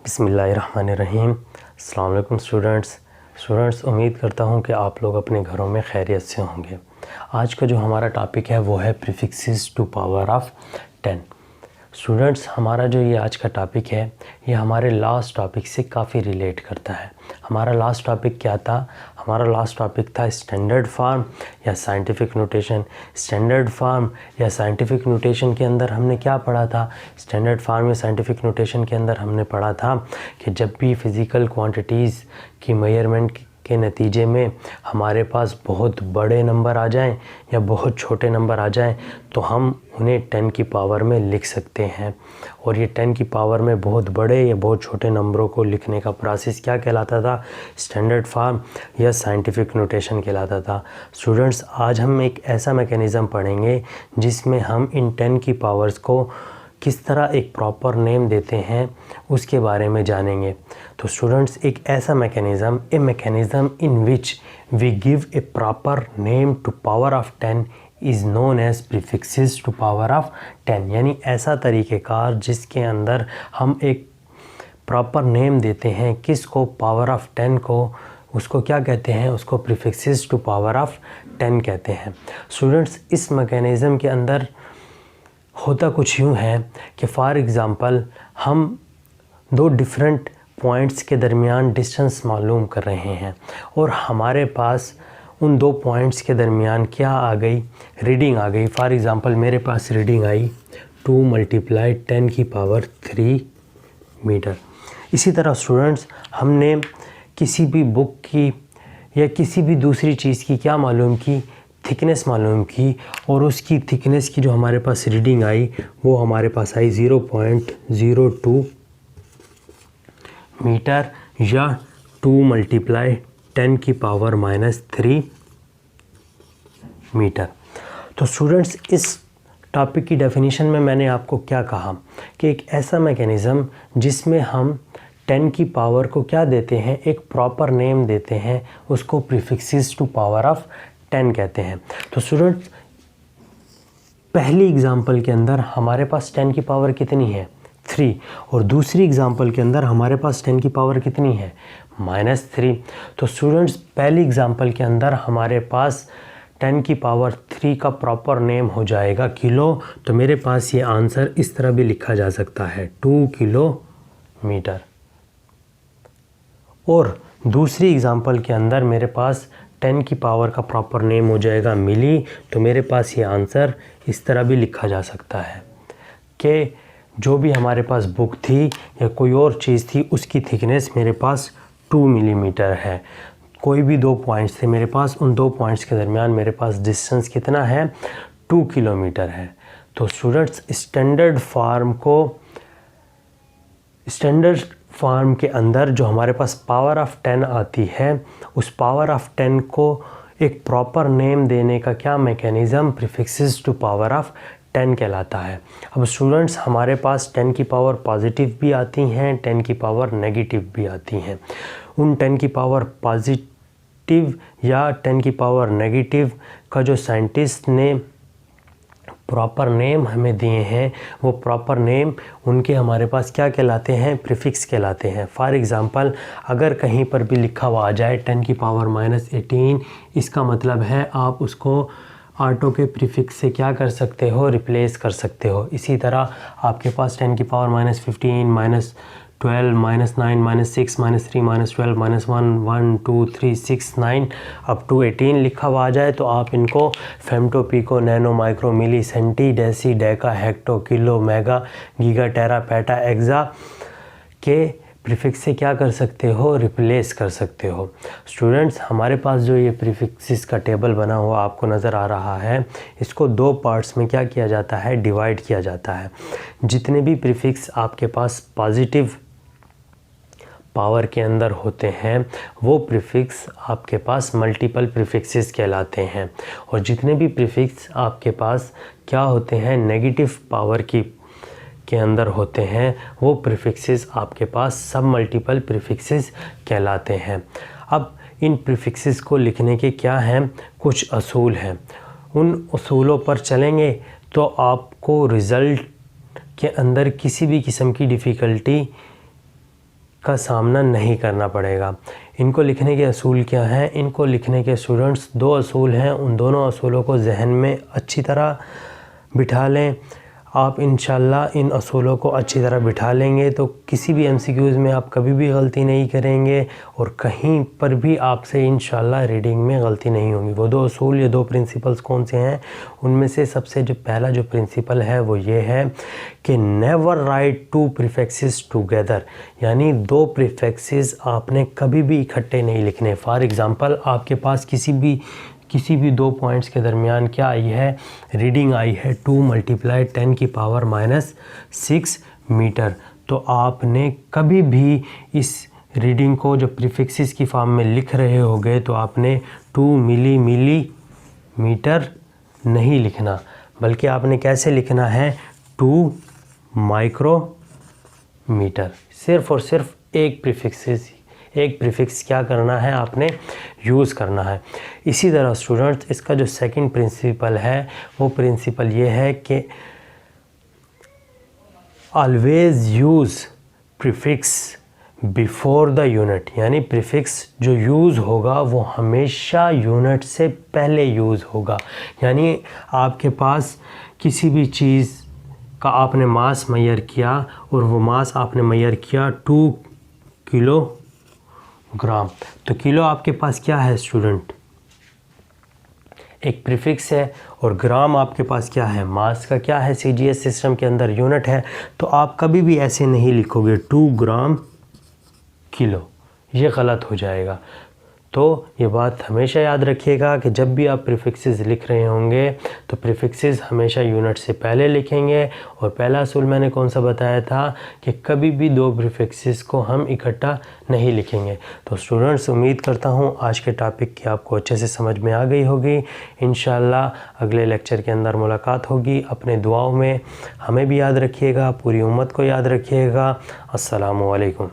बिस्मिल्लाहिर्रहमानिर्रहीम। अस्सलाम वालेकुम स्टूडेंट्स, उम्मीद करता हूँ कि आप लोग अपने घरों में खैरियत से होंगे। आज का जो हमारा टॉपिक है वो है prefixes to power of 10। Students, हमारा जो ये आज का टॉपिक है ये हमारे लास्ट टॉपिक से काफ़ी रिलेट करता है। हमारा लास्ट टॉपिक क्या था? हमारा लास्ट टॉपिक था स्टैंडर्ड फॉर्म या साइंटिफिक नोटेशन। स्टैंडर्ड फॉर्म या साइंटिफिक नोटेशन के अंदर हमने क्या पढ़ा था? स्टैंडर्ड फॉर्म या साइंटिफिक नोटेशन के अंदर हमने पढ़ा था कि जब भी फ़िज़िकल क्वांटिटीज़ की मेजरमेंट के नतीजे में हमारे पास बहुत बड़े नंबर आ जाएं या बहुत छोटे नंबर आ जाएं तो हम उन्हें 10 की पावर में लिख सकते हैं। और ये 10 की पावर में बहुत बड़े या बहुत छोटे नंबरों को लिखने का प्रोसेस क्या कहलाता था? स्टैंडर्ड फॉर्म या साइंटिफिक नोटेशन कहलाता था। स्टूडेंट्स, आज हम एक ऐसा मैकेनिज़्म पढ़ेंगे जिसमें हम इन 10 की पावर्स को किस तरह एक प्रॉपर नेम देते हैं उसके बारे में जानेंगे। तो स्टूडेंट्स, एक ऐसा mechanism, a mechanism in which we give a proper name to power of 10 is known as prefixes to power of 10। यानी ऐसा तरीक़ेकार जिसके अंदर हम एक प्रॉपर नेम देते हैं किसको? पावर ऑफ 10 को। उसको क्या कहते हैं? उसको प्रीफिक्सेस टू पावर ऑफ 10 कहते हैं। स्टूडेंट्स, इस मैकेनिज़्म के अंदर होता कुछ यूँ है कि फ़ॉर एग्ज़ाम्पल हम दो डिफरेंट पॉइंट्स के दरमियान डिस्टेंस मालूम कर रहे हैं और हमारे पास उन दो पॉइंट्स के दरमियान क्या आ गई? रीडिंग आ गई। फ़ॉर एग्ज़ाम्पल मेरे पास रीडिंग आई 2 × 10 की पावर 3 मीटर। इसी तरह स्टूडेंट्स, हमने किसी भी बुक की या किसी भी दूसरी चीज़ की क्या मालूम की? थिकनेस मालूम की। और उसकी थिकनेस की जो हमारे पास रीडिंग आई वो हमारे पास आई 0.02 मीटर या 2 × 10 की पावर -3 मीटर। तो स्टूडेंट्स, इस टॉपिक की डेफिनेशन में मैंने आपको क्या कहा कि एक ऐसा मैकेनिज़्म जिसमें हम 10 की पावर को क्या देते हैं? एक प्रॉपर नेम देते हैं, उसको प्रीफिक्सेस टू पावर ऑफ 10 कहते हैं। तो स्टूडेंट्स, पहली एग्ज़ाम्पल के अंदर हमारे पास 10 की पावर कितनी है? 3। और दूसरी एग्ज़ाम्पल के अंदर हमारे पास 10 की पावर कितनी है? -3। तो स्टूडेंट्स, पहली एग्ज़ाम्पल के अंदर हमारे पास 10 की पावर 3 का प्रॉपर नेम हो जाएगा किलो। तो मेरे पास ये आंसर इस तरह भी लिखा जा सकता है 2 किलोमीटर। और दूसरी एग्ज़ाम्पल के अंदर मेरे पास 10 की पावर का प्रॉपर नेम हो जाएगा मिली। तो मेरे पास ये आंसर इस तरह भी लिखा जा सकता है कि जो भी हमारे पास बुक थी या कोई और चीज़ थी उसकी थिकनेस मेरे पास 2 मिलीमीटर है। कोई भी दो पॉइंट्स थे मेरे पास, उन दो पॉइंट्स के दरमियान मेरे पास डिस्टेंस कितना है? 2 किलोमीटर है। तो स्टूडेंट्स, स्टैंडर्ड फॉर्म के अंदर जो हमारे पास पावर ऑफ 10 आती है उस पावर ऑफ 10 को एक प्रॉपर नेम देने का क्या mechanism? Prefixes to power of 10 कहलाता है। अब स्टूडेंट्स, हमारे पास 10 की पावर पॉजिटिव भी आती हैं, 10 की पावर नेगेटिव भी आती हैं। उन 10 की पावर पॉजिटिव या 10 की पावर नेगेटिव का जो साइंटिस्ट ने प्रॉपर नेम हमें दिए हैं वो प्रॉपर नेम उनके हमारे पास क्या कहलाते हैं? प्रीफिक्स कहलाते हैं। फॉर एग्ज़ाम्पल, अगर कहीं पर भी लिखा हुआ आ जाए 10 की पावर -18, इसका मतलब है आप उसको ऑटो के प्रीफिक्स से क्या कर सकते हो? रिप्लेस कर सकते हो। इसी तरह आपके पास 10 की पावर -15, -12, -9, -6, -3, -12, -1, 1, 2, 3, 6, 9 अप टू 18 लिखा हुआ आ जाए तो आप इनको femto, pico, nano, micro, milli, centi, deci, deka, hecto, kilo, mega, giga, tera, peta, exa के प्रीफिक्स से क्या कर सकते हो? रिप्लेस कर सकते हो। स्टूडेंट्स, हमारे पास जो ये प्रीफिक्सेस का टेबल बना हुआ आपको नज़र आ रहा है, इसको दो पार्ट्स में क्या किया जाता है? डिवाइड किया जाता है। जितने भी प्रीफिक्स आपके पास पॉजिटिव पावर के अंदर होते हैं वो प्रीफिक्स आपके पास मल्टीपल प्रीफिक्सेस कहलाते हैं। और जितने भी प्रीफिक्स आपके पास क्या होते हैं? नेगेटिव पावर के अंदर होते हैं वो प्रीफिक्सेस आपके पास सब मल्टीपल प्रीफिक्सेस कहलाते हैं। अब इन प्रीफिक्सेस को लिखने के क्या हैं? कुछ असूल हैं। उन असूलों पर चलेंगे तो आपको रिज़ल्ट के अंदर किसी भी किस्म की डिफ़िकल्टी का सामना नहीं करना पड़ेगा। इनको लिखने के असूल क्या हैं? इनको लिखने के स्टूडेंट्स 2 असूल हैं, उन दोनों असूलों को जहन में अच्छी तरह बिठा लें। आप इंशाल्लाह इन असूलों को अच्छी तरह बिठा लेंगे तो किसी भी एमसीक्यूज़ में आप कभी भी गलती नहीं करेंगे और कहीं पर भी आपसे इंशाल्लाह रीडिंग में गलती नहीं होगी। वो 2 असूल या 2 प्रिंसिपल्स कौन से हैं? उनमें से सबसे जो पहला जो प्रिंसिपल है वो ये है कि नेवर राइट 2 प्रीफिक्सेस टुगेदर, यानी 2 प्रीफिक्सेस आपने कभी भी इकट्ठे नहीं लिखने। फॉर एग्ज़ाम्पल, आपके पास किसी भी 2 पॉइंट्स के दरमियान क्या आई है? रीडिंग आई है 2 × 10⁻⁶ मीटर। तो आपने कभी भी इस रीडिंग को जो प्रीफिक्सेस की फॉर्म में लिख रहे होगे तो आपने 2 मिलीमीटर नहीं लिखना, बल्कि आपने कैसे लिखना है? 2 माइक्रोमीटर। सिर्फ़ और सिर्फ एक प्रीफिक्स क्या करना है? आपने यूज़ करना है। इसी तरह स्टूडेंट्स, इसका जो सेकंड प्रिंसिपल है वो प्रिंसिपल ये है कि always use prefix before the unit, यानी प्रीफिक्स जो यूज़ होगा वो हमेशा यूनिट से पहले यूज़ होगा। यानी आपके पास किसी भी चीज़ का आपने मास मेजर किया और वो मास आपने मेजर किया 2 किलोग्राम, तो किलो आपके पास क्या है स्टूडेंट? एक प्रीफिक्स है, और ग्राम आपके पास क्या है? मास का क्या है? सीजीएस सिस्टम के अंदर यूनिट है। तो आप कभी भी ऐसे नहीं लिखोगे 2 ग्राम किलो, ये गलत हो जाएगा। तो ये बात हमेशा याद रखिएगा कि जब भी आप प्रीफिक्सेस लिख रहे होंगे तो प्रीफिक्सेस हमेशा यूनिट से पहले लिखेंगे। और पहला असूल मैंने कौन सा बताया था कि कभी भी 2 प्रीफिक्सेस को हम इकट्ठा नहीं लिखेंगे। तो स्टूडेंट्स, उम्मीद करता हूँ आज के टॉपिक की आपको अच्छे से समझ में आ गई होगी। इंशाल्लाह अगले लेक्चर के अंदर मुलाकात होगी। अपने दुआओं में हमें भी याद रखिएगा, पूरी उम्मत को याद रखिएगा। अस्सलामु अलैकुम।